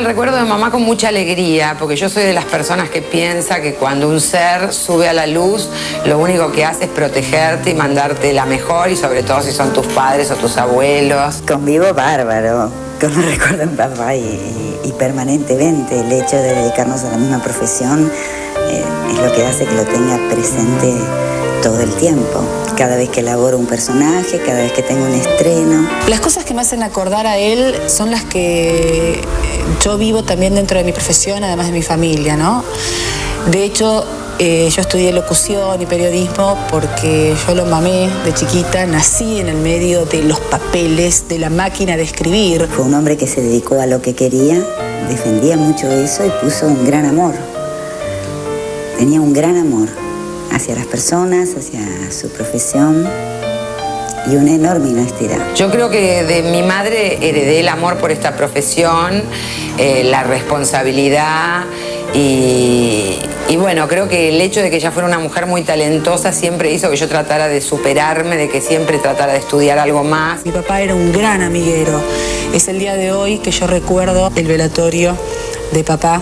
Recuerdo de mamá con mucha alegría, porque yo soy de las personas que piensa que cuando un ser sube a la luz, lo único que hace es protegerte y mandarte la mejor, y sobre todo si son tus padres o tus abuelos. Convivo bárbaro con el recuerdo de papá y permanentemente el hecho de dedicarnos a la misma profesión es lo que hace que lo tenga presente todo el tiempo. Cada vez que elaboro un personaje, cada vez que tengo un estreno. Las cosas que me hacen acordar a él son las que yo vivo también dentro de mi profesión, además de mi familia, ¿no? De hecho, yo estudié locución y periodismo porque yo lo mamé de chiquita, nací en el medio de los papeles, de la máquina de escribir. Fue un hombre que se dedicó a lo que quería, defendía mucho eso y puso un gran amor. Tenía un gran amor hacia las personas, hacia su profesión y una enorme honestidad. Yo creo que de mi madre heredé el amor por esta profesión, la responsabilidad y bueno, creo que el hecho de que ella fuera una mujer muy talentosa siempre hizo que yo tratara de superarme, de que siempre tratara de estudiar algo más. Mi papá era un gran amiguero. Es el día de hoy que yo recuerdo el velatorio de papá.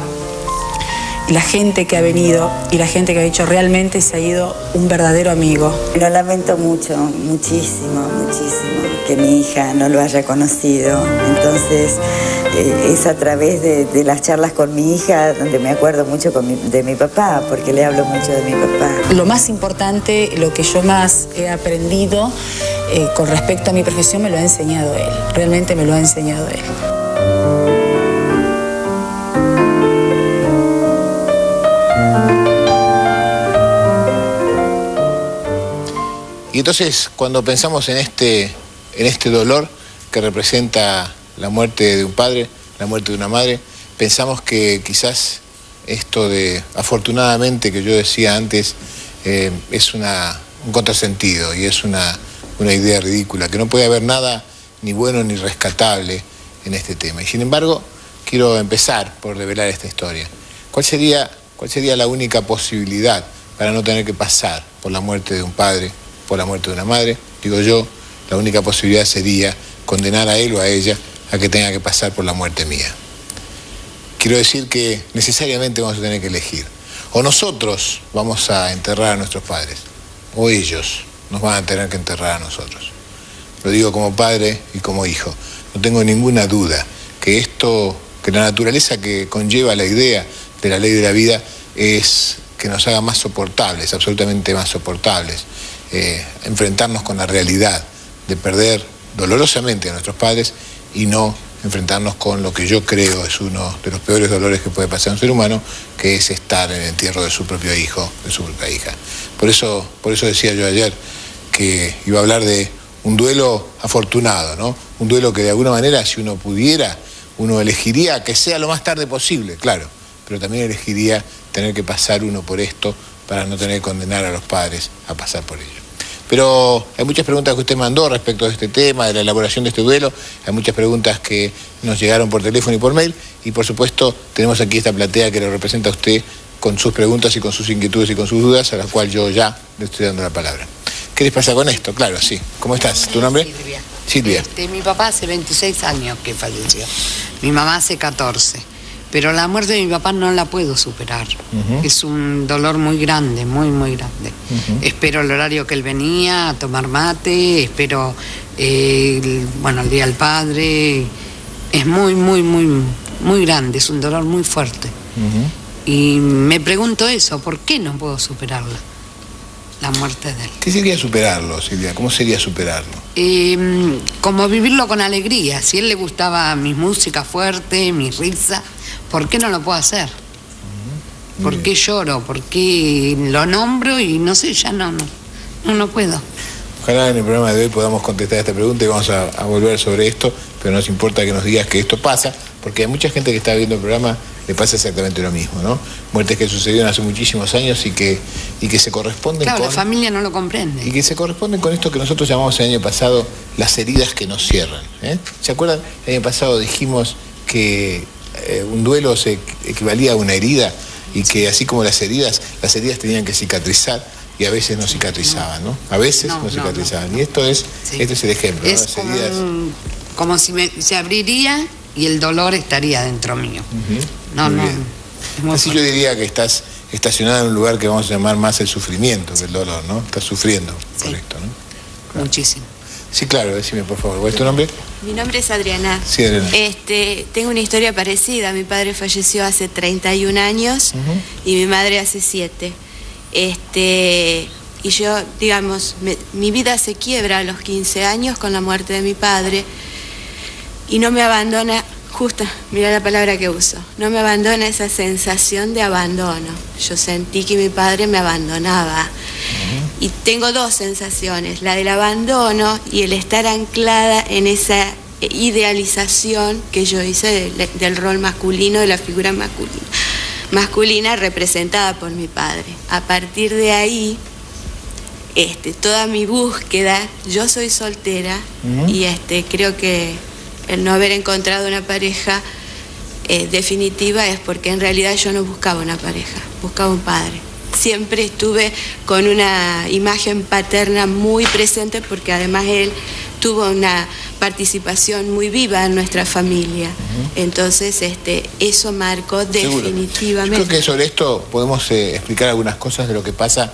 La gente que ha venido y la gente que ha dicho realmente se ha ido un verdadero amigo. Lo lamento mucho, muchísimo, muchísimo que mi hija no lo haya conocido. Entonces es a través de las charlas con mi hija donde me acuerdo mucho de mi papá, porque le hablo mucho de mi papá. Lo más importante, lo que yo más he aprendido con respecto a mi profesión me lo ha enseñado él. Realmente me lo ha enseñado él. Y entonces, cuando pensamos en este dolor que representa la muerte de un padre, la muerte de una madre, pensamos que quizás esto de, afortunadamente, que yo decía antes, es un contrasentido y es una idea ridícula, que no puede haber nada ni bueno ni rescatable en este tema. Y sin embargo, quiero empezar por revelar esta historia. ¿Cuál sería la única posibilidad para no tener que pasar por la muerte de un padre, por la muerte de una madre? Digo yo, la única posibilidad sería condenar a él o a ella a que tenga que pasar por la muerte mía. Quiero decir que necesariamente vamos a tener que elegir. O nosotros vamos a enterrar a nuestros padres, o ellos nos van a tener que enterrar a nosotros. Lo digo como padre y como hijo. No tengo ninguna duda que que la naturaleza que conlleva la idea de la ley de la vida es que nos haga más soportables, absolutamente más soportables. Enfrentarnos con la realidad de perder dolorosamente a nuestros padres y no enfrentarnos con lo que yo creo es uno de los peores dolores que puede pasar a un ser humano, que es estar en el entierro de su propio hijo, de su propia hija. Por eso decía yo ayer que iba a hablar de un duelo afortunado, ¿no? Un duelo que de alguna manera, si uno pudiera, uno elegiría que sea lo más tarde posible, claro, pero también elegiría tener que pasar uno por esto para no tener que condenar a los padres a pasar por ello. Pero hay muchas preguntas que usted mandó respecto de este tema, de la elaboración de este duelo. Hay muchas preguntas que nos llegaron por teléfono y por mail. Y por supuesto tenemos aquí esta platea que lo representa a usted con sus preguntas y con sus inquietudes y con sus dudas, a las cuales yo ya le estoy dando la palabra. ¿Qué les pasa con esto? Claro, sí. ¿Cómo estás? ¿Tu nombre? Silvia. Silvia. Mi papá hace 26 años que falleció. Mi mamá hace 14. Pero la muerte de mi papá no la puedo superar. Es un dolor muy grande, muy, muy grande. Espero el horario que él venía a tomar mate, espero, el Día del Padre. Es muy, muy, muy, muy grande, es un dolor muy fuerte. Y me pregunto eso, ¿por qué no puedo superarla? La muerte de él. ¿Qué sería superarlo, Silvia? ¿Cómo sería superarlo? Como vivirlo con alegría. Si a él le gustaba mi música fuerte, mi risa, ¿por qué no lo puedo hacer? ¿Por qué lloro? ¿Por qué lo nombro? Y no sé, ya no puedo. Ojalá en el programa de hoy podamos contestar esta pregunta y vamos a volver sobre esto, pero nos importa que nos digas que esto pasa, porque hay mucha gente que está viendo el programa, le pasa exactamente lo mismo, ¿no? Muertes que sucedieron hace muchísimos años y que se corresponden con... Claro, la familia no lo comprende. Y que se corresponden con esto que nosotros llamamos el año pasado las heridas que nos cierran, ¿eh? ¿Se acuerdan? El año pasado dijimos que un duelo se equivalía a una herida y que así como las heridas tenían que cicatrizar y a veces no cicatrizaban, ¿no? A veces no cicatrizaban. Y esto es, este es el ejemplo, es, ¿no? Las heridas... como si se abriría y el dolor estaría dentro mío. Así yo diría que estás estacionada en un lugar que vamos a llamar más el sufrimiento que el dolor, ¿no? Estás sufriendo, correcto, ¿no? Claro. Muchísimo. Sí, claro, decime por favor, ¿cuál es tu nombre? Mi nombre es Adriana. Sí, Adriana. Tengo una historia parecida. Mi padre falleció hace 31 años y mi madre hace 7. Y yo, digamos, mi vida se quiebra a los 15 años con la muerte de mi padre y no me abandona, justo, mira la palabra que uso, no me abandona esa sensación de abandono. Yo sentí que mi padre me abandonaba. Y tengo dos sensaciones, la del abandono y el estar anclada en esa idealización que yo hice del rol masculino, de la figura masculina representada por mi padre. A partir de ahí, toda mi búsqueda, yo soy soltera y creo que el no haber encontrado una pareja definitiva es porque en realidad yo no buscaba una pareja, buscaba un padre. Siempre estuve con una imagen paterna muy presente porque además él tuvo una participación muy viva en nuestra familia. Entonces, eso marcó definitivamente. Yo creo que sobre esto podemos explicar algunas cosas de lo que pasa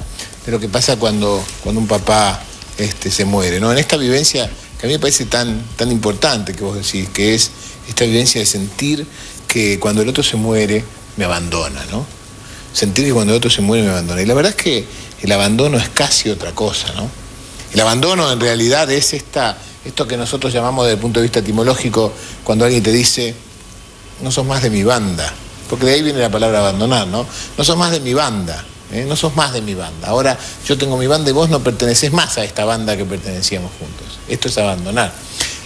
cuando un papá se muere, ¿no? En esta vivencia que a mí me parece tan importante que vos decís, que es esta vivencia de sentir que cuando el otro se muere me abandona, ¿no? Sentir que cuando el otro se muere me abandona. Y la verdad es que el abandono es casi otra cosa, ¿no? El abandono en realidad es esto que nosotros llamamos desde el punto de vista etimológico, cuando alguien te dice, no sos más de mi banda, porque de ahí viene la palabra abandonar, ¿no? No sos más de mi banda, no sos más de mi banda. Ahora yo tengo mi banda y vos no pertenecés más a esta banda que pertenecíamos juntos. Esto es abandonar.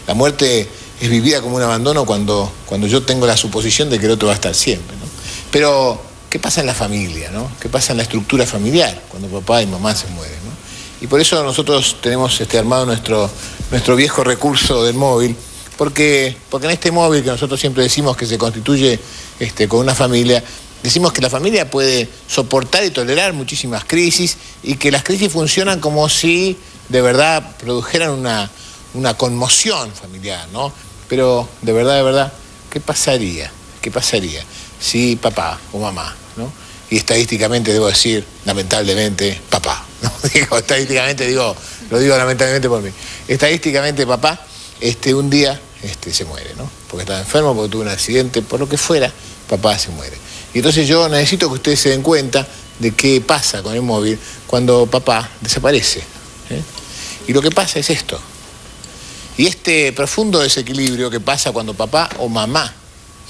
La muerte es vivida como un abandono cuando yo tengo la suposición de que el otro va a estar siempre, ¿no? Pero, ¿qué pasa en la familia, no? ¿Qué pasa en la estructura familiar cuando papá y mamá se mueren, ¿no? Y por eso nosotros tenemos armado nuestro viejo recurso del móvil, porque en este móvil que nosotros siempre decimos que se constituye con una familia, decimos que la familia puede soportar y tolerar muchísimas crisis y que las crisis funcionan como si de verdad produjeran una conmoción familiar, ¿no? Pero de verdad, ¿qué pasaría si papá o mamá, ¿no? Y estadísticamente debo decir, lamentablemente, papá, ¿no? Lo digo lamentablemente por mí. Estadísticamente papá, un día se muere, ¿no? Porque estaba enfermo, porque tuvo un accidente, por lo que fuera, papá se muere. Y entonces yo necesito que ustedes se den cuenta de qué pasa con el móvil cuando papá desaparece. Y lo que pasa es esto. Y este profundo desequilibrio que pasa cuando papá o mamá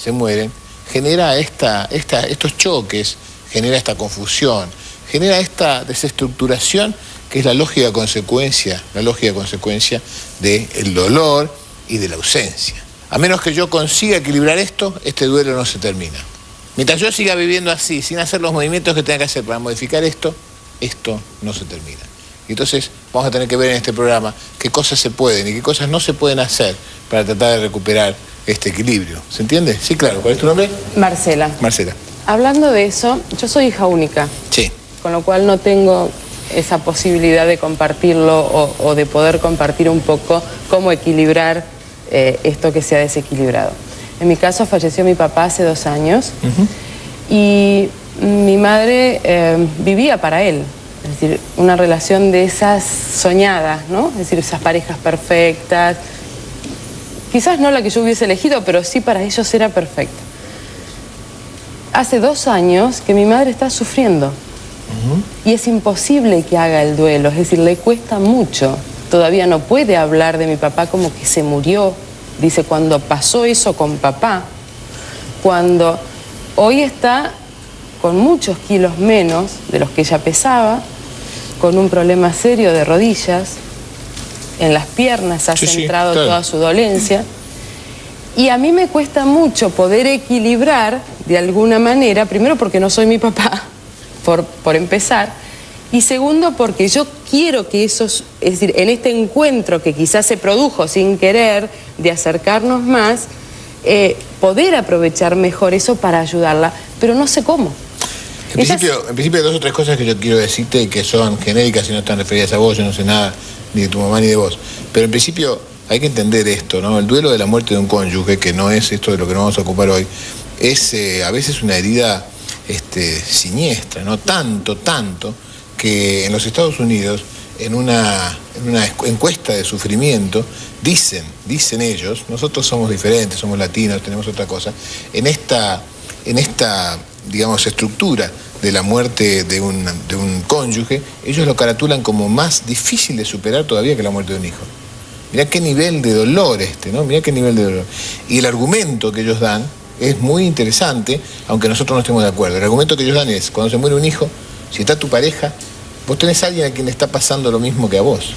se mueren, genera estos choques, genera esta confusión, genera esta desestructuración que es la lógica consecuencia del dolor y de la ausencia. A menos que yo consiga equilibrar esto, este duelo no se termina. Mientras yo siga viviendo así, sin hacer los movimientos que tenga que hacer para modificar esto no se termina. Y entonces vamos a tener que ver en este programa qué cosas se pueden y qué cosas no se pueden hacer para tratar de recuperar este equilibrio. ¿Se entiende? Sí, claro. ¿Cuál es tu nombre? Marcela. Marcela. Hablando de eso, yo soy hija única. Sí. Con lo cual no tengo esa posibilidad de compartirlo o de poder compartir un poco cómo equilibrar esto que se ha desequilibrado. En mi caso falleció mi papá hace 2 años y mi madre vivía para él. Es decir, una relación de esas soñadas, ¿no? Es decir, esas parejas perfectas. Quizás no la que yo hubiese elegido, pero sí para ellos era perfecta. Hace 2 años que mi madre está sufriendo. Y es imposible que haga el duelo, es decir, le cuesta mucho. Todavía no puede hablar de mi papá como que se murió. Dice, cuando pasó eso con papá, cuando hoy está con muchos kilos menos de los que ella pesaba, con un problema serio de rodillas, en las piernas ha centrado toda su dolencia. Y a mí me cuesta mucho poder equilibrar de alguna manera, primero porque no soy mi papá, por empezar, y segundo porque yo quiero que esos, es decir, en este encuentro que quizás se produjo sin querer, de acercarnos más, poder aprovechar mejor eso para ayudarla, pero no sé cómo. En principio hay dos o tres cosas que yo quiero decirte que son genéricas y no están referidas a vos. Yo no sé nada ni de tu mamá ni de vos. Pero en principio hay que entender esto, ¿no? El duelo de la muerte de un cónyuge, que no es esto de lo que nos vamos a ocupar hoy, es a veces una herida siniestra, ¿no? Tanto que en los Estados Unidos, en una encuesta de sufrimiento, dicen ellos, nosotros somos diferentes, somos latinos, tenemos otra cosa, en esta digamos, estructura de la muerte de un cónyuge, ellos lo caratulan como más difícil de superar todavía que la muerte de un hijo. Mirá qué nivel de dolor ¿no? Mirá qué nivel de dolor. Y el argumento que ellos dan es muy interesante, aunque nosotros no estemos de acuerdo. El argumento que ellos dan es, cuando se muere un hijo, si está tu pareja, vos tenés a alguien a quien le está pasando lo mismo que a vos.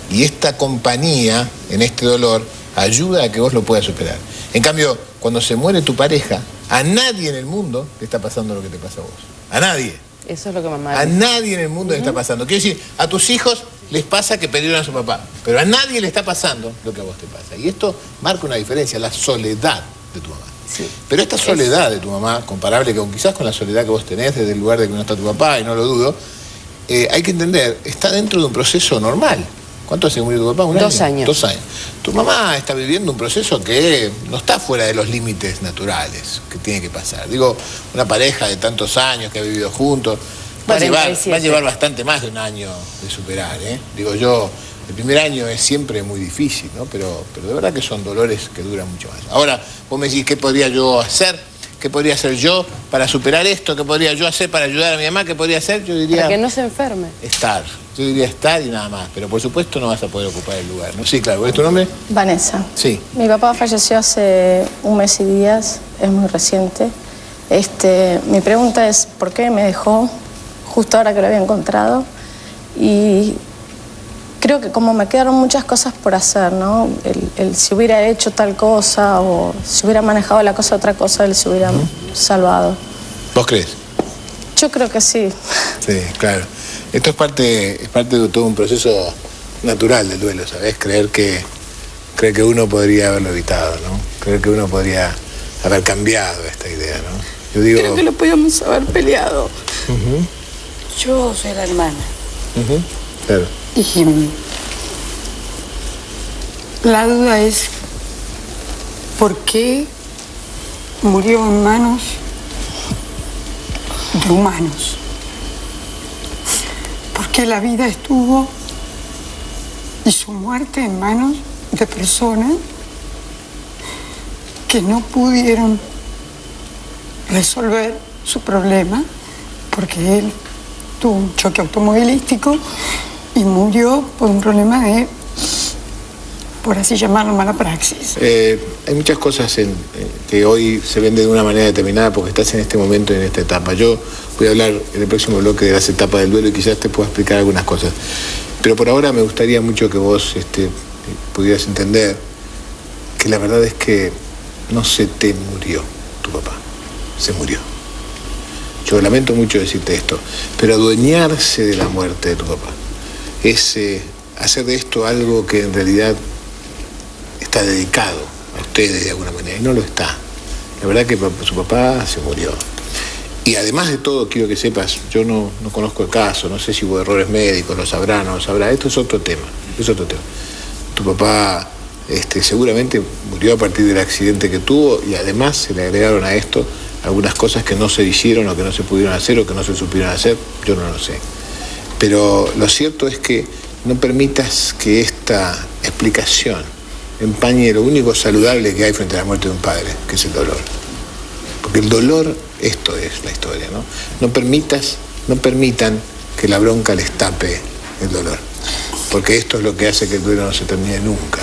Y esta compañía, en este dolor, ayuda a que vos lo puedas superar. En cambio, cuando se muere tu pareja, a nadie en el mundo le está pasando lo que te pasa a vos. A nadie. Eso es lo que mamá dice. A nadie en el mundo le está pasando. Quiero decir, a tus hijos les pasa que perdieron a su papá, pero a nadie le está pasando lo que a vos te pasa. Y esto marca una diferencia, la soledad de tu mamá. Sí. Pero esta soledad de tu mamá, comparable quizás con la soledad que vos tenés desde el lugar de que no está tu papá, y no lo dudo, hay que entender, está dentro de un proceso normal. ¿Cuánto hace que murió tu papá? ¿Un año? 2 años. 2 años. Tu mamá está viviendo un proceso que no está fuera de los límites naturales que tiene que pasar. Digo, una pareja de tantos años que ha vivido juntos, va a llevar bastante más de un año de superar, ¿eh? Digo yo, el primer año es siempre muy difícil, ¿no? Pero de verdad que son dolores que duran mucho más. Ahora, vos me decís, ¿qué podría yo hacer? ¿Qué podría hacer yo para superar esto? ¿Qué podría yo hacer para ayudar a mi mamá? ¿Qué podría hacer? Yo diría... Para que no se enferme. Estar. Yo diría estar y nada más. Pero por supuesto no vas a poder ocupar el lugar, ¿no? Sí, claro. ¿Cuál es tu nombre? Vanessa. Sí. Mi papá falleció hace 1 mes y días. Es muy reciente. Mi pregunta es, ¿por qué me dejó justo ahora que lo había encontrado? Y creo que como me quedaron muchas cosas por hacer, ¿no? El si hubiera hecho tal cosa o si hubiera manejado la cosa otra cosa, él se hubiera salvado. ¿Vos crees? Yo creo que sí. Sí, claro. Esto es parte de todo un proceso natural del duelo, ¿sabés? Creer que uno podría haberlo evitado, ¿no? Creer que uno podría haber cambiado esta idea, ¿no? Yo digo... Creo que lo podíamos haber peleado. Yo soy la hermana. Claro. Y la duda es ¿por qué murió en manos de humanos? ¿Por qué la vida estuvo y su muerte en manos de personas que no pudieron resolver su problema porque él tuvo un choque automovilístico y murió por un problema de, por así llamarlo, mala praxis? Hay muchas cosas que hoy se ven de una manera determinada porque estás en este momento y en esta etapa. Yo voy a hablar en el próximo bloque de las etapas del duelo y quizás te pueda explicar algunas cosas. Pero por ahora me gustaría mucho que vos pudieras entender que la verdad es que no se te murió tu papá, se murió. Yo lamento mucho decirte esto, pero adueñarse de la muerte de tu papá es hacer de esto algo que en realidad está dedicado a ustedes de alguna manera, y no lo está. La verdad que su papá se murió. Y además de todo, quiero que sepas, yo no conozco el caso, no sé si hubo errores médicos, lo sabrá, no lo sabrá, esto es otro tema, Tu papá seguramente murió a partir del accidente que tuvo y además se le agregaron a esto algunas cosas que no se hicieron o que no se pudieron hacer o que no se supieron hacer, yo no lo sé. Pero lo cierto es que no permitas que esta explicación empañe lo único saludable que hay frente a la muerte de un padre, que es el dolor. Porque el dolor, esto es la historia, ¿no? No permitan que la bronca les tape el dolor. Porque esto es lo que hace que el duelo no se termine nunca.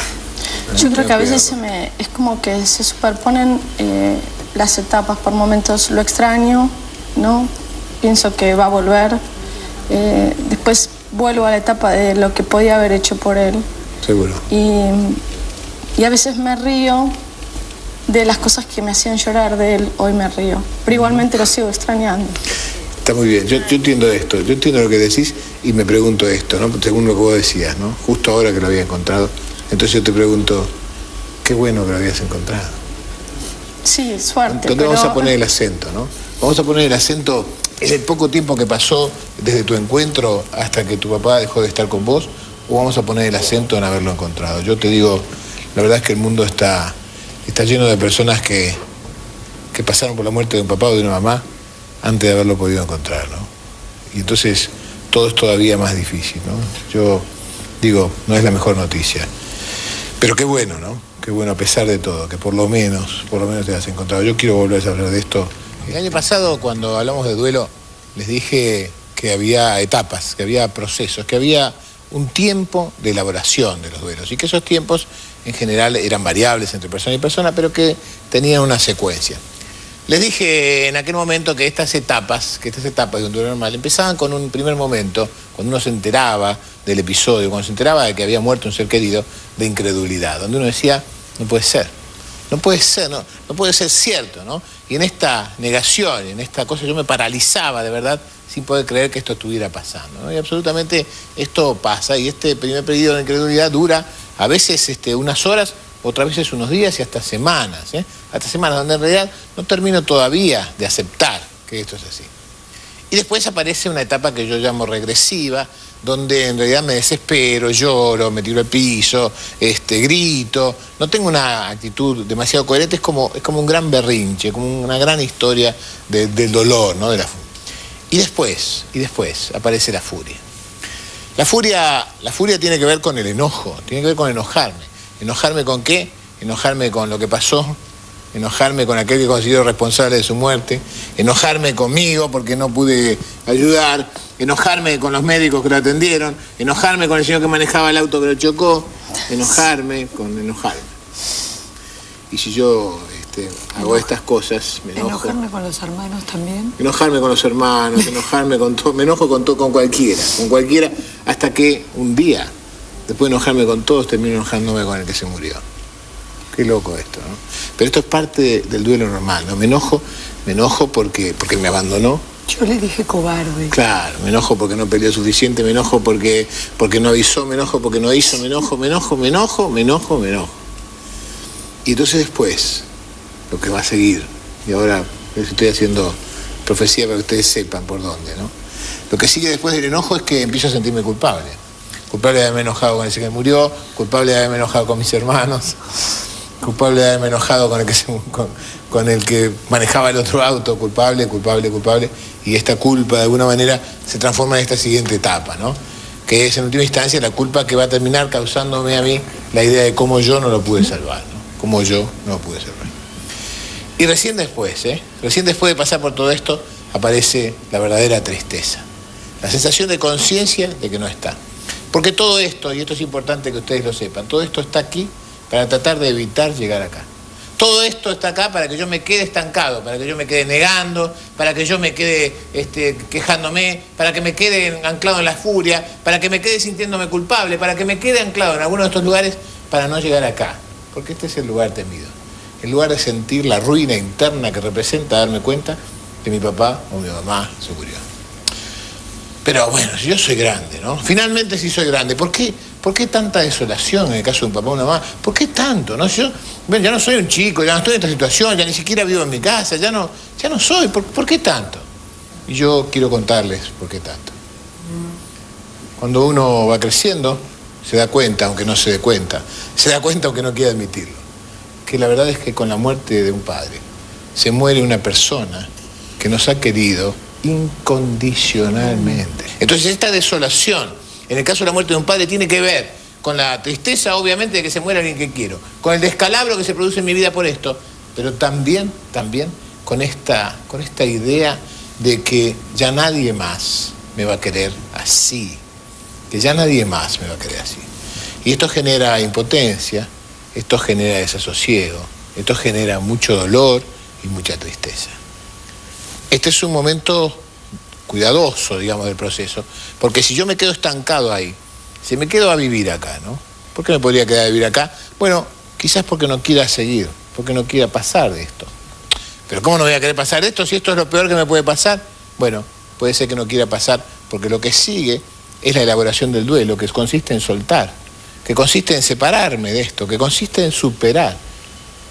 Yo creo que a veces es como que se superponen las etapas. Por momentos lo extraño, ¿no? Pienso que va a volver. Después vuelvo a la etapa de lo que podía haber hecho por él. Seguro. Y a veces me río de las cosas que me hacían llorar de él, hoy me río. Pero igualmente lo sigo extrañando. Está muy bien, yo entiendo esto, yo entiendo lo que decís y me pregunto esto, ¿no? Según lo que vos decías, ¿no? Justo ahora que lo había encontrado. Entonces yo te pregunto, qué bueno que lo habías encontrado. Sí, suerte. ¿Dónde vamos a poner el acento, no? Vamos a poner el acento en el poco tiempo que pasó desde tu encuentro hasta que tu papá dejó de estar con vos, o vamos a poner el acento en haberlo encontrado? Yo te digo, la verdad es que el mundo está lleno de personas que pasaron por la muerte de un papá o de una mamá antes de haberlo podido encontrar, ¿no? Y entonces todo es todavía más difícil, ¿no? Yo digo, no es la mejor noticia, pero qué bueno, ¿no? Qué bueno, a pesar de todo, que por lo menos te has encontrado. Yo quiero volver a hablar de esto. El año pasado, cuando hablamos de duelo, les dije que había etapas, que había procesos, que había un tiempo de elaboración de los duelos y que esos tiempos en general eran variables entre persona y persona, pero que tenían una secuencia. Les dije en aquel momento que estas etapas de un duelo normal empezaban con un primer momento, cuando uno se enteraba del episodio, cuando se enteraba de que había muerto un ser querido, de incredulidad, donde uno decía, no puede ser, no puede ser cierto, ¿no? Y en esta negación, en esta cosa, yo me paralizaba de verdad sin poder creer que esto estuviera pasando, ¿no? Y absolutamente esto pasa, y este primer periodo de incredulidad dura a veces unas horas, otras veces unos días y hasta semanas, hasta semanas, donde en realidad no termino todavía de aceptar que esto es así. Y después aparece una etapa que yo llamo regresiva, donde en realidad me desespero, lloro, me tiro al piso, grito, no tengo una actitud demasiado coherente, es como un gran berrinche, como una gran historia del dolor, ¿no? De la furia. Y después aparece la furia. La furia tiene que ver con el enojo, tiene que ver con enojarme. ¿Enojarme con qué? Enojarme con lo que pasó, enojarme con aquel que considero responsable de su muerte, enojarme conmigo porque no pude ayudar, enojarme con los médicos que lo atendieron, enojarme con el señor que manejaba el auto que lo chocó, enojarme. Y si yo hago estas cosas, me enojo. ¿Enojarme con los hermanos también? Enojarme con los hermanos, enojarme con todo, me enojo con cualquiera, hasta que un día, después de enojarme con todos, termino enojándome con el que se murió. Qué loco esto, ¿no? Pero esto es parte del duelo normal, ¿no? Me enojo porque me abandonó. Yo le dije cobarde. Claro, me enojo porque no peleó suficiente, me enojo porque no avisó, me enojo porque no hizo, me enojo. Y entonces después, lo que va a seguir, y ahora estoy haciendo profecía para que ustedes sepan por dónde, ¿no? Lo que sigue después del enojo es que empiezo a sentirme culpable. Culpable de haberme enojado con ese que murió, culpable de haberme enojado con mis hermanos, culpable de haberme enojado con el que manejaba el otro auto, culpable. Y esta culpa de alguna manera se transforma en esta siguiente etapa, ¿no? Que es en última instancia la culpa que va a terminar causándome a mí la idea de cómo yo no lo pude salvar, ¿no? Cómo yo no lo pude salvar. Y recién después de pasar por todo esto, aparece la verdadera tristeza. La sensación de conciencia de que no está. Porque todo esto, y esto es importante que ustedes lo sepan, todo esto está aquí para tratar de evitar llegar acá. Todo esto está acá para que yo me quede estancado, para que yo me quede negando, para que yo me quede quejándome, para que me quede anclado en la furia, para que me quede sintiéndome culpable, para que me quede anclado en alguno de estos lugares para no llegar acá. Porque este es el lugar temido. El lugar de sentir la ruina interna que representa darme cuenta que mi papá o mi mamá se murió. Pero bueno, si yo soy grande, ¿no? Finalmente sí soy grande. ¿Por qué tanta desolación en el caso de un papá o una mamá? ¿Por qué tanto? ¿No? Ya no soy un chico, ya no estoy en esta situación, ya ni siquiera vivo en mi casa, ya no soy. ¿Por qué tanto? Y yo quiero contarles por qué tanto. Cuando uno va creciendo, se da cuenta, aunque no se dé cuenta, se da cuenta aunque no quiera admitirlo, que la verdad es que con la muerte de un padre se muere una persona que nos ha querido incondicionalmente. Entonces esta desolación, en el caso de la muerte de un padre, tiene que ver con la tristeza, obviamente, de que se muera alguien que quiero, con el descalabro que se produce en mi vida por esto, pero también con esta idea de que ya nadie más me va a querer así, que ya nadie más me va a querer así. Y esto genera impotencia, esto genera desasosiego, esto genera mucho dolor y mucha tristeza. Este es un momento cuidadoso, digamos, del proceso, porque si yo me quedo estancado ahí, si me quedo a vivir acá, ¿no? ¿Por qué me podría quedar a vivir acá? Bueno, quizás porque no quiera seguir, porque no quiera pasar de esto. Pero ¿cómo no voy a querer pasar de esto si esto es lo peor que me puede pasar? Bueno, puede ser que no quiera pasar porque lo que sigue es la elaboración del duelo, que consiste en soltar, que consiste en separarme de esto, que consiste en superar.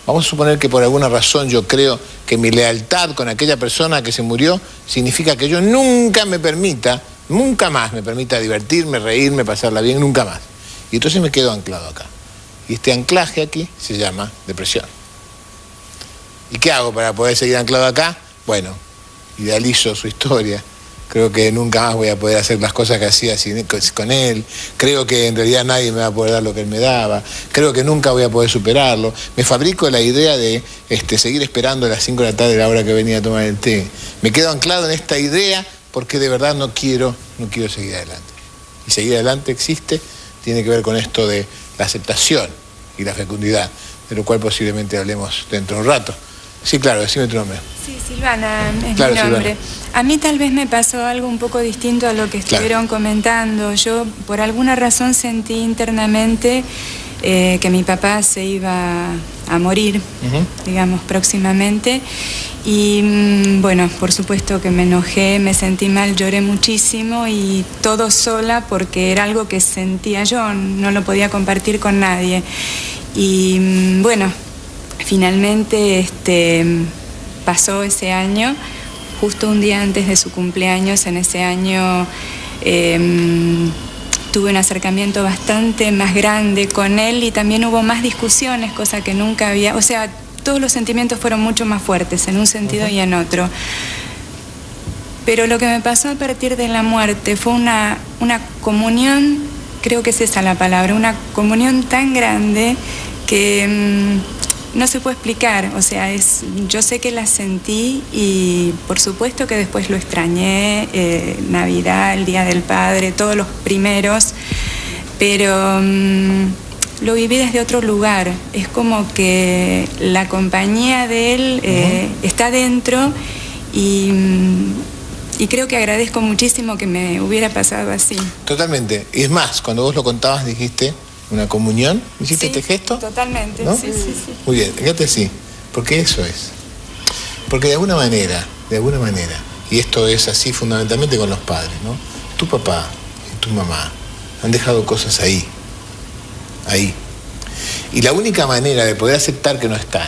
Vamos a suponer que por alguna razón yo creo que mi lealtad con aquella persona que se murió significa que yo nunca más me permita divertirme, reírme, pasarla bien, nunca más. Y entonces me quedo anclado acá. Y este anclaje aquí se llama depresión. ¿Y qué hago para poder seguir anclado acá? Bueno, idealizo su historia. Creo que nunca más voy a poder hacer las cosas que hacía con él. Creo que en realidad nadie me va a poder dar lo que él me daba. Creo que nunca voy a poder superarlo. Me fabrico la idea de seguir esperando a las 5 de la tarde, la hora que venía a tomar el té. Me quedo anclado en esta idea porque de verdad no quiero seguir adelante. Y seguir adelante tiene que ver con esto de la aceptación y la fecundidad, de lo cual posiblemente hablemos dentro de un rato. Sí, claro, decime tu nombre. Sí, Silvana es claro, mi nombre. Silvana. A mí tal vez me pasó algo un poco distinto a lo que estuvieron comentando. Yo por alguna razón sentí internamente que mi papá se iba a morir, digamos, próximamente. Y bueno, por supuesto que me enojé, me sentí mal, lloré muchísimo y todo sola porque era algo que sentía yo, no lo podía compartir con nadie. Y bueno, finalmente pasó ese año, justo un día antes de su cumpleaños. En ese año tuve un acercamiento bastante más grande con él y también hubo más discusiones, cosa que nunca había, o sea, todos los sentimientos fueron mucho más fuertes en un sentido y en otro. Pero lo que me pasó a partir de la muerte fue una comunión, creo que es esa la palabra, una comunión tan grande que no se puede explicar. O sea, yo sé que la sentí y por supuesto que después lo extrañé, Navidad, el Día del Padre, todos los primeros, pero lo viví desde otro lugar. Es como que la compañía de él está dentro y creo que agradezco muchísimo que me hubiera pasado así. Totalmente. Y es más, cuando vos lo contabas dijiste una comunión, ¿hiciste este gesto? Totalmente, ¿no? sí. Muy bien, fíjate, sí, porque eso es. Porque de alguna manera, y esto es así fundamentalmente con los padres, ¿no? Tu papá y tu mamá han dejado cosas ahí. Y la única manera de poder aceptar que no están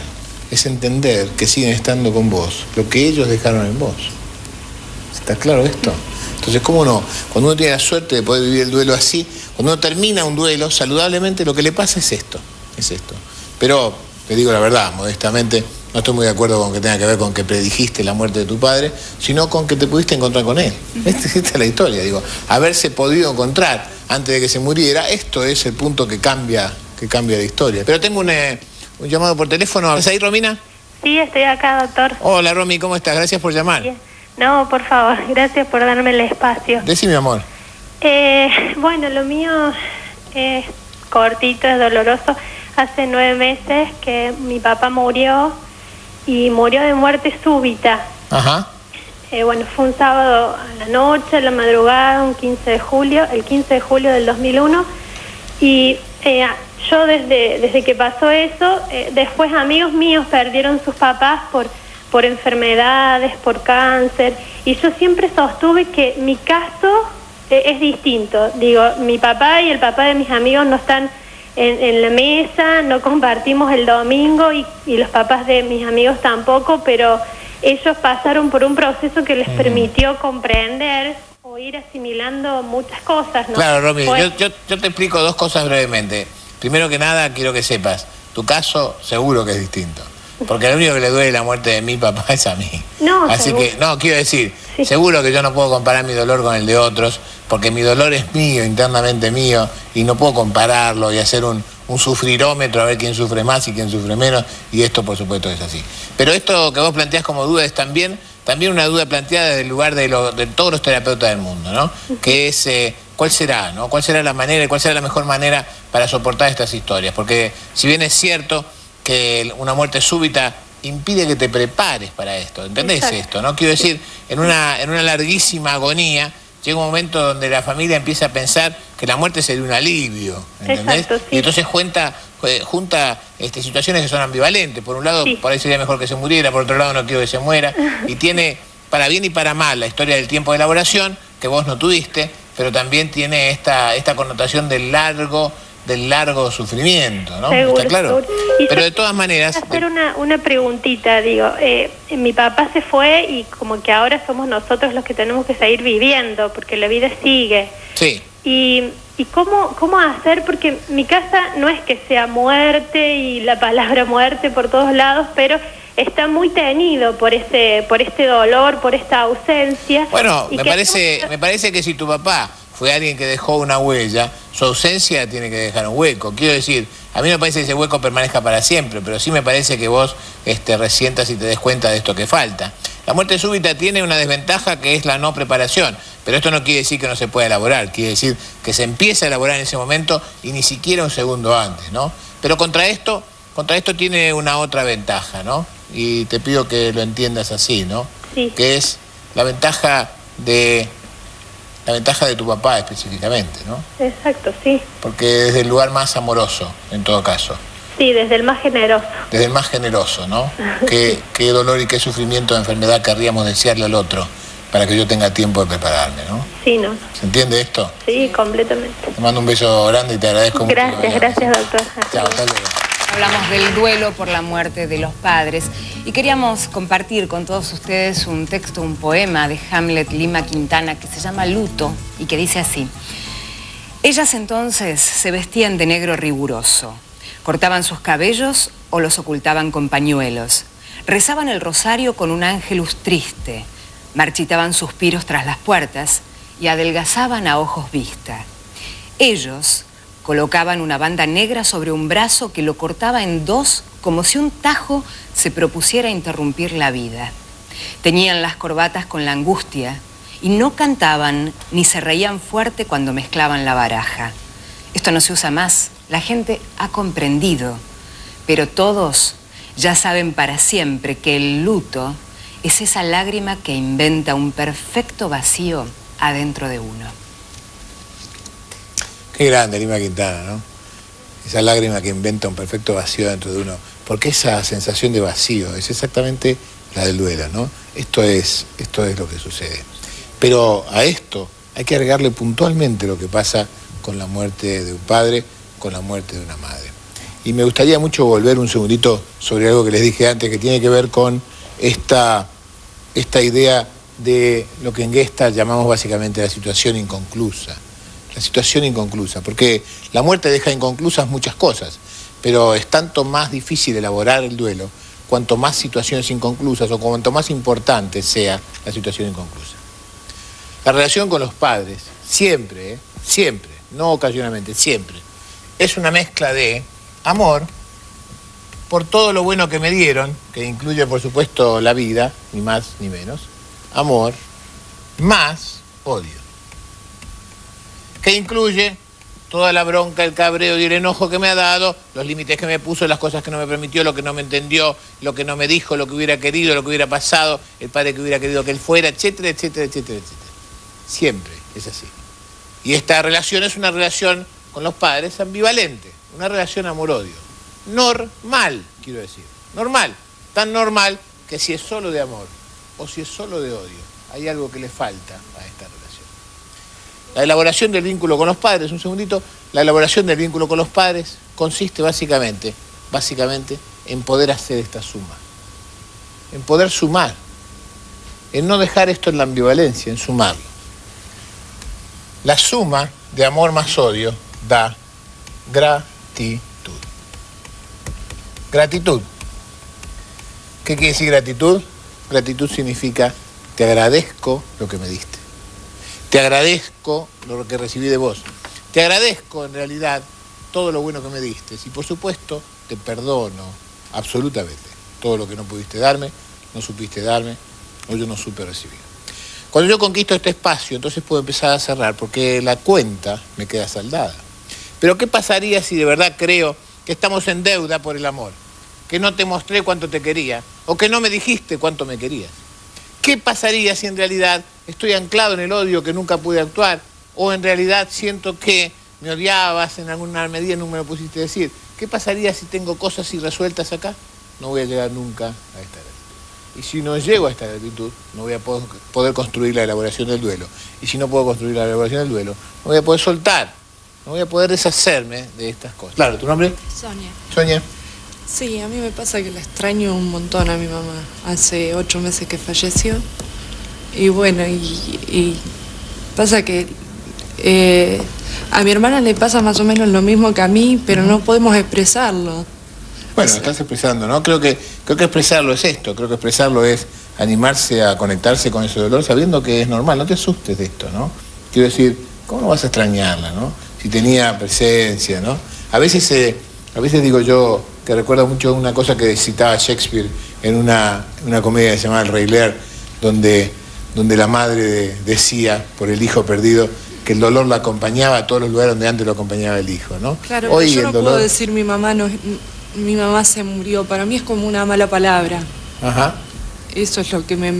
es entender que siguen estando con vos, lo que ellos dejaron en vos. ¿Está claro esto? Entonces, ¿cómo no? Cuando uno tiene la suerte de poder vivir el duelo así, cuando uno termina un duelo, saludablemente lo que le pasa es esto. Pero, te digo la verdad, modestamente, no estoy muy de acuerdo con que tenga que ver con que predijiste la muerte de tu padre, sino con que te pudiste encontrar con él. Esta es la historia, digo. Haberse podido encontrar antes de que se muriera, esto es el punto que cambia la historia. Pero tengo un llamado por teléfono. ¿Estás ahí, Romina? Sí, estoy acá, doctor. Hola, Romy, ¿cómo estás? Gracias por llamar. Bien. No, por favor, gracias por darme el espacio. Decime, amor. Bueno, lo mío es cortito, es doloroso. Hace 9 meses que mi papá murió y murió de muerte súbita. Ajá. Bueno, fue un sábado a la noche, a la madrugada, el 15 de julio del 2001. Y yo desde que pasó eso, después amigos míos perdieron sus papás por enfermedades, por cáncer, y yo siempre sostuve que mi caso es distinto. Digo, mi papá y el papá de mis amigos no están en la mesa, no compartimos el domingo y los papás de mis amigos tampoco, pero ellos pasaron por un proceso que les permitió comprender o ir asimilando muchas cosas, ¿no? Claro, Romy, yo te explico 2 cosas brevemente. Primero que nada, quiero que sepas, tu caso seguro que es distinto. Porque al único que le duele la muerte de mi papá es a mí. No, así seguro. que, no, quiero decir, seguro que yo no puedo comparar mi dolor con el de otros, porque mi dolor es mío, internamente mío, y no puedo compararlo y hacer un sufrirómetro a ver quién sufre más y quién sufre menos, y esto por supuesto es así. Pero esto que vos planteás como duda es también una duda planteada desde el lugar de todos los terapeutas del mundo, ¿no? Que es, ¿cuál será, no? ¿Cuál será la manera y cuál será la mejor manera para soportar estas historias? Porque si bien es cierto que una muerte súbita impide que te prepares para esto, ¿entendés? Exacto. Esto, ¿no? Quiero decir, en una larguísima agonía llega un momento donde la familia empieza a pensar que la muerte sería un alivio, ¿entendés? Exacto, sí. Y entonces junta situaciones que son ambivalentes. Por un lado, por ahí sería mejor que se muriera, por otro lado no quiero que se muera, y tiene para bien y para mal la historia del tiempo de elaboración, que vos no tuviste, pero también tiene esta connotación del largo del largo sufrimiento, ¿no? Seguro, ¿Está claro? seguro. Pero de todas maneras... Hacer una preguntita, digo, mi papá se fue y como que ahora somos nosotros los que tenemos que seguir viviendo, porque la vida sigue. Sí. ¿Y cómo hacer? Porque mi casa no es que sea muerte y la palabra muerte por todos lados, pero está muy tenido por este dolor, por esta ausencia. Bueno, me parece que si tu papá fue alguien que dejó una huella, su ausencia tiene que dejar un hueco. Quiero decir, a mí no me parece que ese hueco permanezca para siempre, pero sí me parece que vos resientas y te des cuenta de esto que falta. La muerte súbita tiene una desventaja que es la no preparación, pero esto no quiere decir que no se pueda elaborar, quiere decir que se empieza a elaborar en ese momento y ni siquiera un segundo antes, ¿no? Pero contra esto tiene una otra ventaja, ¿no? Y te pido que lo entiendas así, ¿no? Sí. Que es la ventaja de tu papá específicamente, ¿no? Exacto, sí. Porque desde el lugar más amoroso, en todo caso. Sí, desde el más generoso. Desde el más generoso, ¿no? Qué dolor y qué sufrimiento de enfermedad querríamos desearle al otro para que yo tenga tiempo de prepararme, ¿no? Sí, ¿no? ¿Se entiende esto? Sí, completamente. Te mando un beso grande y te agradezco mucho. Gracias, doctor. Chao, hasta luego. Hablamos del duelo por la muerte de los padres y queríamos compartir con todos ustedes un texto, un poema de Hamlet Lima Quintana que se llama Luto y que dice así: ellas entonces se vestían de negro riguroso, cortaban sus cabellos o los ocultaban con pañuelos, rezaban el rosario con un ángelus triste, marchitaban suspiros tras las puertas y adelgazaban a ojos vista. Ellos colocaban una banda negra sobre un brazo que lo cortaba en dos como si un tajo se propusiera interrumpir la vida. Teñían las corbatas con la angustia y no cantaban ni se reían fuerte cuando mezclaban la baraja. Esto no se usa más, la gente ha comprendido, pero todos ya saben para siempre que el luto es esa lágrima que inventa un perfecto vacío adentro de uno. Qué grande Lima Quintana, ¿no? Esa lágrima que inventa un perfecto vacío dentro de uno. Porque esa sensación de vacío es exactamente la del duelo, ¿no? Esto es lo que sucede. Pero a esto hay que agregarle puntualmente lo que pasa con la muerte de un padre, con la muerte de una madre. Y me gustaría mucho volver un segundito sobre algo que les dije antes, que tiene que ver con esta idea de lo que en Gestalt llamamos básicamente la situación inconclusa. La situación inconclusa, porque la muerte deja inconclusas muchas cosas, pero es tanto más difícil elaborar el duelo cuanto más situaciones inconclusas o cuanto más importante sea la situación inconclusa. La relación con los padres, siempre, no ocasionalmente, siempre, es una mezcla de amor por todo lo bueno que me dieron, que incluye por supuesto la vida, ni más ni menos, amor, más odio, que incluye toda la bronca, el cabreo y el enojo que me ha dado, los límites que me puso, las cosas que no me permitió, lo que no me entendió, lo que no me dijo, lo que hubiera querido, lo que hubiera pasado, el padre que hubiera querido que él fuera, etcétera, etcétera, etcétera, etcétera. Siempre es así. Y esta relación es una relación con los padres ambivalente, una relación amor-odio. Normal, quiero decir. Normal. Tan normal que si es solo de amor o si es solo de odio, hay algo que le falta a esta relación. La elaboración del vínculo con los padres, un segundito, la elaboración del vínculo con los padres consiste básicamente en poder hacer esta suma, en poder sumar, en no dejar esto en la ambivalencia, en sumarlo. La suma de amor más odio da gratitud. Gratitud. ¿Qué quiere decir gratitud? Gratitud significa te agradezco lo que me diste. Te agradezco lo que recibí de vos. Te agradezco, en realidad, todo lo bueno que me diste. Y, por supuesto, te perdono absolutamente todo lo que no pudiste darme, no supiste darme, o yo no supe recibir. Cuando yo conquisto este espacio, entonces puedo empezar a cerrar, porque la cuenta me queda saldada. Pero, ¿qué pasaría si de verdad creo que estamos en deuda por el amor? Que no te mostré cuánto te quería, o que no me dijiste cuánto me querías. ¿Qué pasaría si en realidad estoy anclado en el odio que nunca pude actuar? ¿O en realidad siento que me odiabas en alguna medida y no me lo pusiste decir? ¿Qué pasaría si tengo cosas irresueltas acá? No voy a llegar nunca a esta gratitud. Y si no llego a esta gratitud, no voy a poder construir la elaboración del duelo. Y si no puedo construir la elaboración del duelo, no voy a poder soltar no voy a poder deshacerme de estas cosas. Claro, ¿tu nombre? Sonia. Sonia. Sí, a mí me pasa que la extraño un montón a mi mamá. Hace 8 meses que falleció. Y bueno, y pasa que a mi hermana le pasa más o menos lo mismo que a mí, pero no podemos expresarlo. Bueno, estás expresando, ¿no? Creo que expresarlo es esto. Creo que expresarlo es animarse a conectarse con ese dolor sabiendo que es normal. No te asustes de esto, ¿no? Quiero decir, ¿cómo no vas a extrañarla, no? Si tenía presencia, ¿no? A veces digo yo que recuerdo mucho una cosa que citaba Shakespeare en una comedia que se llamaba El Rey Lear, donde la madre decía por el hijo perdido que el dolor la acompañaba a todos los lugares donde antes lo acompañaba el hijo, ¿no? Claro, hoy pero yo no dolor... puedo decir mi mamá se murió. Para mí es como una mala palabra. Ajá. Eso es lo que me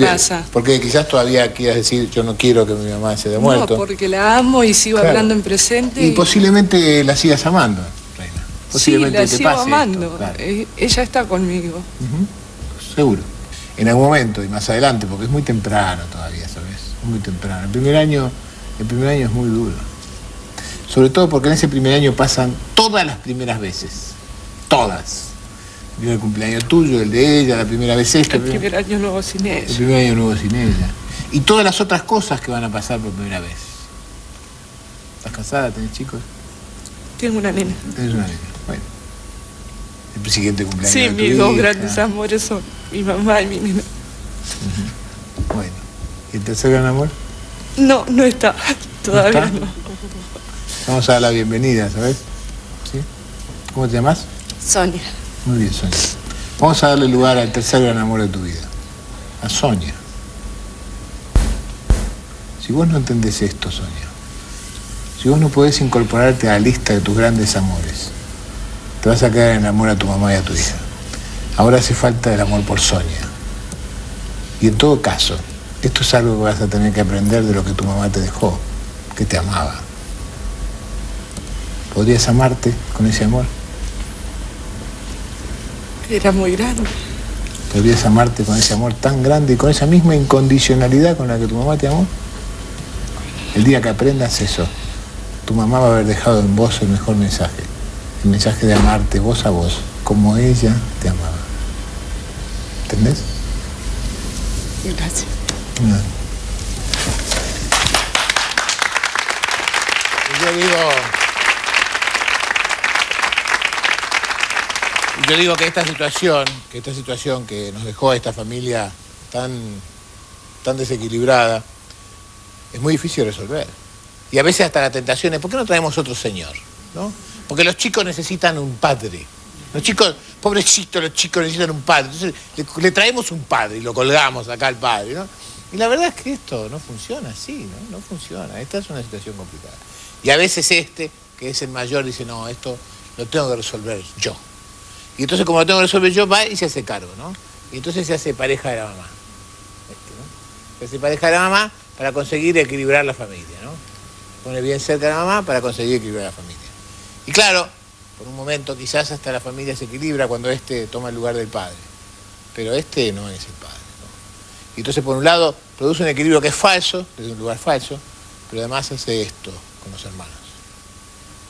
pasa. Porque quizás todavía quieras decir, yo no quiero que mi mamá se haya muerto. No, porque la amo y sigo hablando en presente. Y posiblemente la sigas amando, Reina. Posiblemente sí, la sigo amando. Esto, claro. Ella está conmigo. Seguro. En algún momento y más adelante, porque es muy temprano todavía, ¿sabes? Es muy temprano. El primer año es muy duro. Sobre todo porque en ese primer año pasan todas las primeras veces. Todas. El primer cumpleaños tuyo, el de ella, la primera vez esto. El primer año nuevo sin ella. El primer año nuevo sin ella. Y todas las otras cosas que van a pasar por primera vez. ¿Estás casada? ¿Tenés chicos? Tengo una nena. Tenés una nena. Bueno. El siguiente cumpleaños sí, de tu mis dos hija. grandes amores son mi mamá y mi nena. Bueno. ¿Y el tercer gran amor? No está. Todavía no. Vamos a dar la bienvenida, ¿sabes? ¿Sí? ¿Cómo te llamas? Sonia. Muy bien, Sonia. Vamos a darle lugar al tercer gran amor de tu vida. A Sonia. Si vos no entendés esto, Sonia, si vos no podés incorporarte a la lista de tus grandes amores, te vas a quedar en el amor a tu mamá y a tu hija. Ahora hace falta el amor por Sonia. Y en todo caso, esto es algo que vas a tener que aprender de lo que tu mamá te dejó, que te amaba. ¿Podrías amarte con ese amor? Era muy grande. ¿Podrías amarte con ese amor tan grande y con esa misma incondicionalidad con la que tu mamá te amó? El día que aprendas eso, tu mamá va a haber dejado en vos el mejor mensaje. El mensaje de amarte voz a voz, como ella te amaba. ¿Entendés? Gracias. No. Yo digo que esta situación que nos dejó a esta familia tan desequilibrada, es muy difícil de resolver. Y a veces hasta la tentación es, ¿por qué no traemos otro señor? ¿No? Porque los chicos necesitan un padre. Los chicos, pobrecitos, los chicos necesitan un padre. Entonces le traemos un padre y lo colgamos acá al padre, ¿no? Y la verdad es que esto no funciona así, ¿no? No funciona. Esta es una situación complicada. Y a veces que es el mayor, dice, no, esto lo tengo que resolver yo. Y entonces como lo tengo que resolver yo, va y se hace cargo, ¿no? Y entonces se hace pareja de la mamá. ¿No? Se hace pareja de la mamá para conseguir equilibrar la familia, ¿no? Pone bien cerca a la mamá para conseguir equilibrar la familia. Y claro, por un momento quizás hasta la familia se equilibra cuando toma el lugar del padre. Pero no es el padre, ¿no? Y entonces por un lado produce un equilibrio que es falso, desde un lugar falso, pero además hace esto con los hermanos.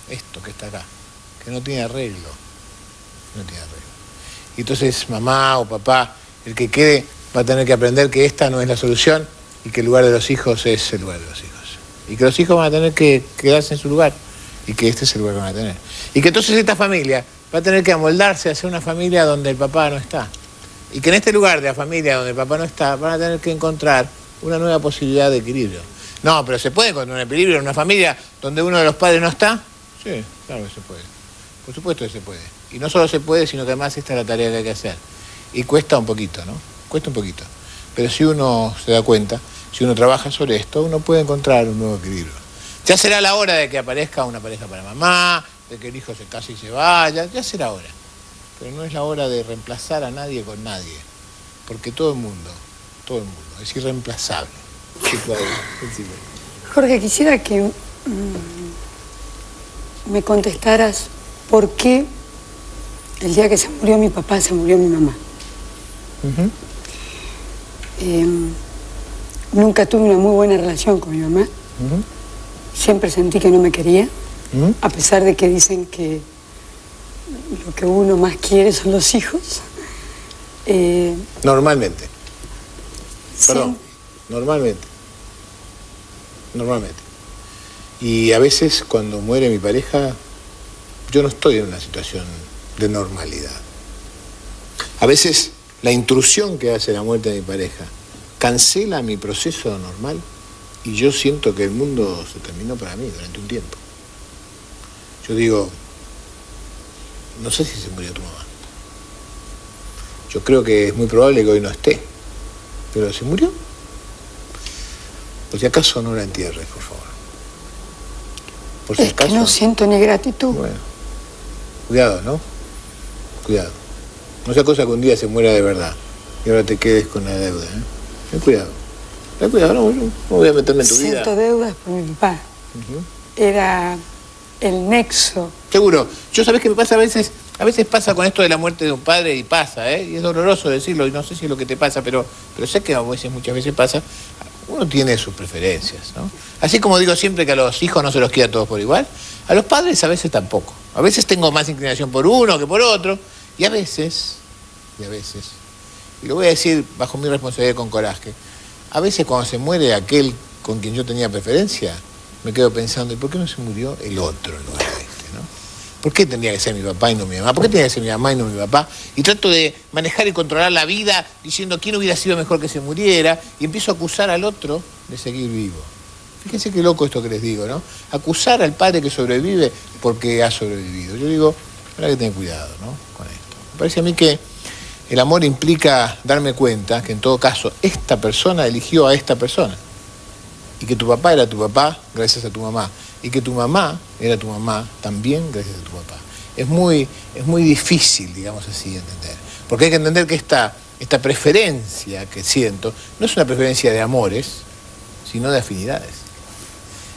Esto que está acá, que no tiene arreglo. No tiene arreglo. Y entonces mamá o papá, el que quede, va a tener que aprender que esta no es la solución y que el lugar de los hijos es el lugar de los hijos. Y que los hijos van a tener que quedarse en su lugar y que este es el lugar que van a tener. Y que entonces esta familia va a tener que amoldarse a ser una familia donde el papá no está. Y que en este lugar de la familia donde el papá no está, van a tener que encontrar una nueva posibilidad de equilibrio. No, pero ¿se puede encontrar un equilibrio en una familia donde uno de los padres no está? Sí, claro que se puede. Por supuesto que se puede. Y no solo se puede, sino que además esta es la tarea que hay que hacer. Y cuesta un poquito, ¿no? Cuesta un poquito. Pero si uno se da cuenta, si uno trabaja sobre esto, uno puede encontrar un nuevo equilibrio. Ya será la hora de que aparezca una pareja para mamá, de que el hijo se case y se vaya, ya será hora. Pero no es la hora de reemplazar a nadie con nadie. Porque todo el mundo es irreemplazable. Jorge, quisiera que me contestaras por qué el día que se murió mi papá se murió mi mamá. Nunca tuve una muy buena relación con mi mamá. siempre sentí que no me quería, a pesar de que dicen que lo que uno más quiere son los hijos. Normalmente. Sí. Perdón, normalmente. Y a veces cuando muere mi pareja, yo no estoy en una situación de normalidad. A veces la intrusión que hace la muerte de mi pareja cancela mi proceso normal y yo siento que el mundo se terminó para mí durante un tiempo. Yo digo, no sé si se murió tu mamá. Yo creo que es muy probable que hoy no esté, pero ¿se murió? Por si acaso no la entierres, por favor. Por si es acaso, que no siento ni gratitud. Bueno, cuidado, ¿no? Cuidado. No sea cosa que un día se muera de verdad y ahora te quedes con la deuda, ¿eh? Ten cuidado. Ten cuidado, no voy a meterme en tu vida. Siento deudas por mi papá. Era el nexo. Seguro. Yo, ¿sabés qué me pasa a veces? A veces pasa con esto de la muerte de un padre y pasa, ¿eh? Y es doloroso decirlo y no sé si es lo que te pasa, pero sé que a veces, muchas veces pasa. Uno tiene sus preferencias, ¿no? Así como digo siempre que a los hijos no se los quiere a todos por igual, a los padres a veces tampoco. A veces tengo más inclinación por uno que por otro, y a veces, y lo voy a decir bajo mi responsabilidad con coraje, a veces cuando se muere aquel con quien yo tenía preferencia, me quedo pensando, ¿y por qué no se murió el otro en lugar de este, no? ¿Por qué tendría que ser mi papá y no mi mamá? ¿Por qué tenía que ser mi mamá y no mi papá? Y trato de manejar y controlar la vida diciendo quién hubiera sido mejor que se muriera y empiezo a acusar al otro de seguir vivo. Fíjense qué loco esto que les digo, ¿no? Acusar al padre que sobrevive porque ha sobrevivido. Yo digo, habrá que tener cuidado, ¿no? Con esto. Me parece a mí que el amor implica darme cuenta que en todo caso esta persona eligió a esta persona. Y que tu papá era tu papá gracias a tu mamá. Y que tu mamá era tu mamá también gracias a tu papá. Es muy difícil, digamos así, entender. Porque hay que entender que esta preferencia que siento no es una preferencia de amores, sino de afinidades.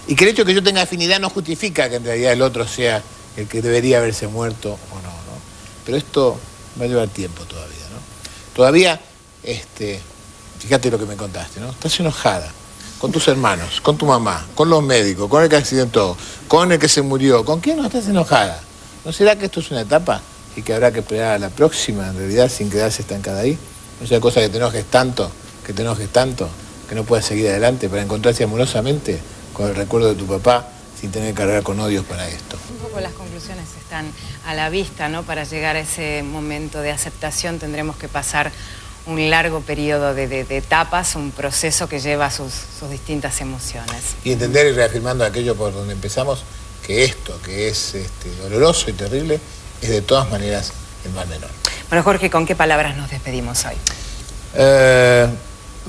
Y que el hecho de que yo tenga afinidad no justifica que en realidad el otro sea el que debería haberse muerto o no, ¿no? Pero esto va a llevar tiempo todavía, ¿no? Todavía, fíjate lo que me contaste, ¿no? Estás enojada con tus hermanos, con tu mamá, con los médicos, con el que accidentó, con el que se murió. ¿Con quién no estás enojada? ¿No será que esto es una etapa y que habrá que esperar a la próxima, en realidad, sin quedarse estancada ahí? No sea cosa que te enojes tanto, que no puedas seguir adelante para encontrarse amorosamente con el recuerdo de tu papá sin tener que cargar con odios para esto. Un poco las conclusiones están a la vista, ¿no? Para llegar a ese momento de aceptación tendremos que pasar un largo periodo de etapas, un proceso que lleva sus distintas emociones. Y entender y reafirmando aquello por donde empezamos, que esto, que es doloroso y terrible, es de todas maneras el mal menor. Bueno, Jorge, ¿con qué palabras nos despedimos hoy?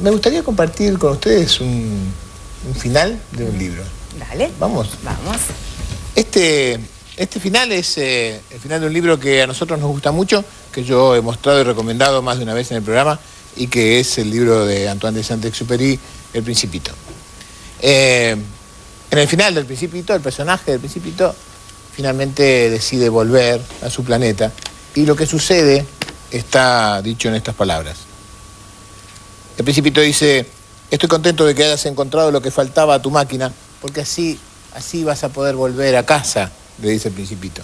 Me gustaría compartir con ustedes un final de un libro. Dale. Vamos. Vamos. Este final es el final de un libro que a nosotros nos gusta mucho, que yo he mostrado y recomendado más de una vez en el programa, y que es el libro de Antoine de Saint-Exupéry, El Principito. En el final del Principito, el personaje del Principito finalmente decide volver a su planeta, y lo que sucede está dicho en estas palabras. El Principito dice: estoy contento de que hayas encontrado lo que faltaba a tu máquina, porque así vas a poder volver a casa, le dice el Principito.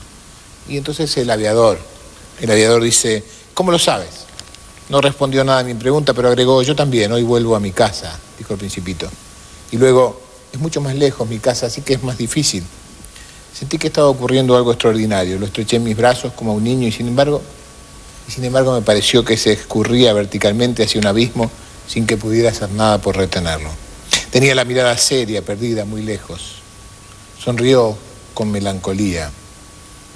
Y entonces el aviador dice: ¿cómo lo sabes? No respondió nada a mi pregunta, pero agregó: yo también, hoy vuelvo a mi casa, dijo el Principito. Y luego: es mucho más lejos mi casa, así que es más difícil. Sentí que estaba ocurriendo algo extraordinario, lo estreché en mis brazos como a un niño y sin embargo me pareció que se escurría verticalmente hacia un abismo sin que pudiera hacer nada por retenerlo. Tenía la mirada seria, perdida, muy lejos. Sonrió con melancolía.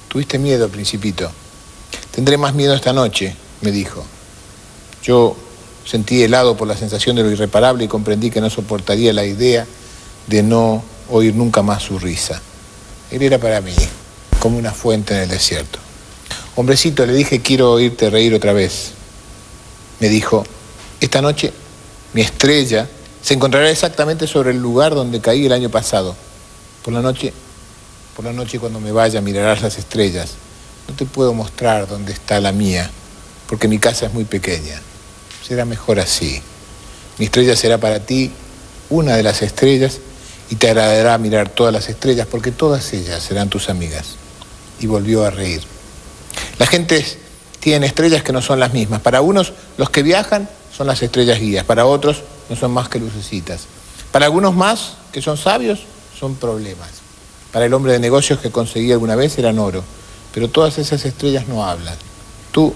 ¿Tuviste miedo, Principito? Tendré más miedo esta noche, me dijo. Yo sentí helado por la sensación de lo irreparable y comprendí que no soportaría la idea de no oír nunca más su risa. Él era para mí como una fuente en el desierto. Hombrecito, le dije, quiero oírte reír otra vez. Me dijo: esta noche mi estrella se encontrará exactamente sobre el lugar donde caí el año pasado. Por la noche cuando me vaya mirarás las estrellas. No te puedo mostrar dónde está la mía, porque mi casa es muy pequeña. Será mejor así. Mi estrella será para ti una de las estrellas y te agradará mirar todas las estrellas, porque todas ellas serán tus amigas. Y volvió a reír. La gente tiene estrellas que no son las mismas. Para unos, los que viajan son las estrellas guías. Para otros, no son más que lucecitas. Para algunos más, que son sabios, son problemas. Para el hombre de negocios que conseguí alguna vez eran oro. Pero todas esas estrellas no hablan. Tú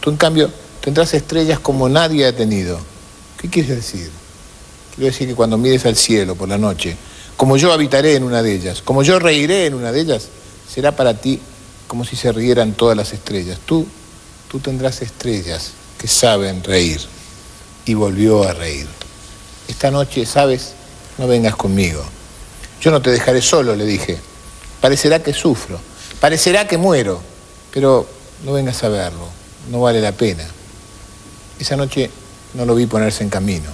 en cambio, tendrás estrellas como nadie ha tenido. ¿Qué quieres decir? Quiero decir que cuando mires al cielo por la noche, como yo habitaré en una de ellas, como yo reiré en una de ellas, será para ti como si se rieran todas las estrellas. Tú tendrás estrellas que saben reír. Y volvió a reír. Esta noche, ¿sabes? No vengas conmigo. Yo no te dejaré solo, le dije. Parecerá que sufro, parecerá que muero, pero no vengas a verlo, no vale la pena. Esa noche no lo vi ponerse en camino.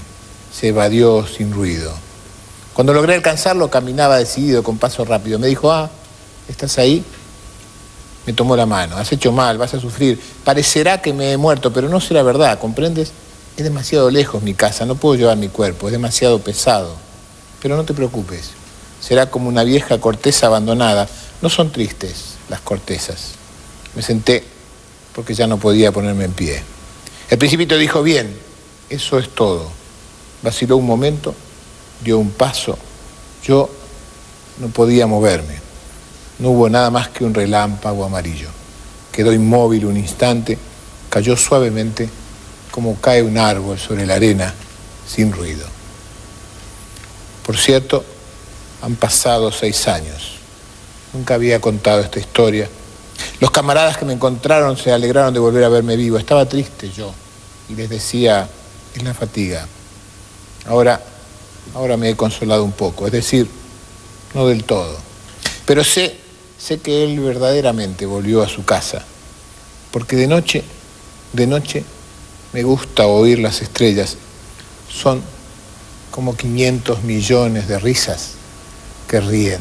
Se evadió sin ruido. Cuando logré alcanzarlo, caminaba decidido, con paso rápido. Me dijo, ¿estás ahí? Me tomó la mano. Has hecho mal, vas a sufrir. Parecerá que me he muerto, pero no será verdad, ¿comprendes? Es demasiado lejos mi casa, no puedo llevar mi cuerpo, es demasiado pesado. Pero no te preocupes, será como una vieja corteza abandonada. No son tristes las cortezas. Me senté porque ya no podía ponerme en pie. El principito dijo, bien, eso es todo. Vaciló un momento, dio un paso. Yo no podía moverme. No hubo nada más que un relámpago amarillo. Quedó inmóvil un instante, cayó suavemente como cae un árbol sobre la arena, sin ruido. Por cierto, han pasado 6 años. Nunca había contado esta historia. Los camaradas que me encontraron se alegraron de volver a verme vivo. Estaba triste yo y les decía, es la fatiga. Ahora me he consolado un poco, es decir, no del todo. Pero sé que él verdaderamente volvió a su casa, porque de noche me gusta oír las estrellas. Son como 500 millones de risas que ríen.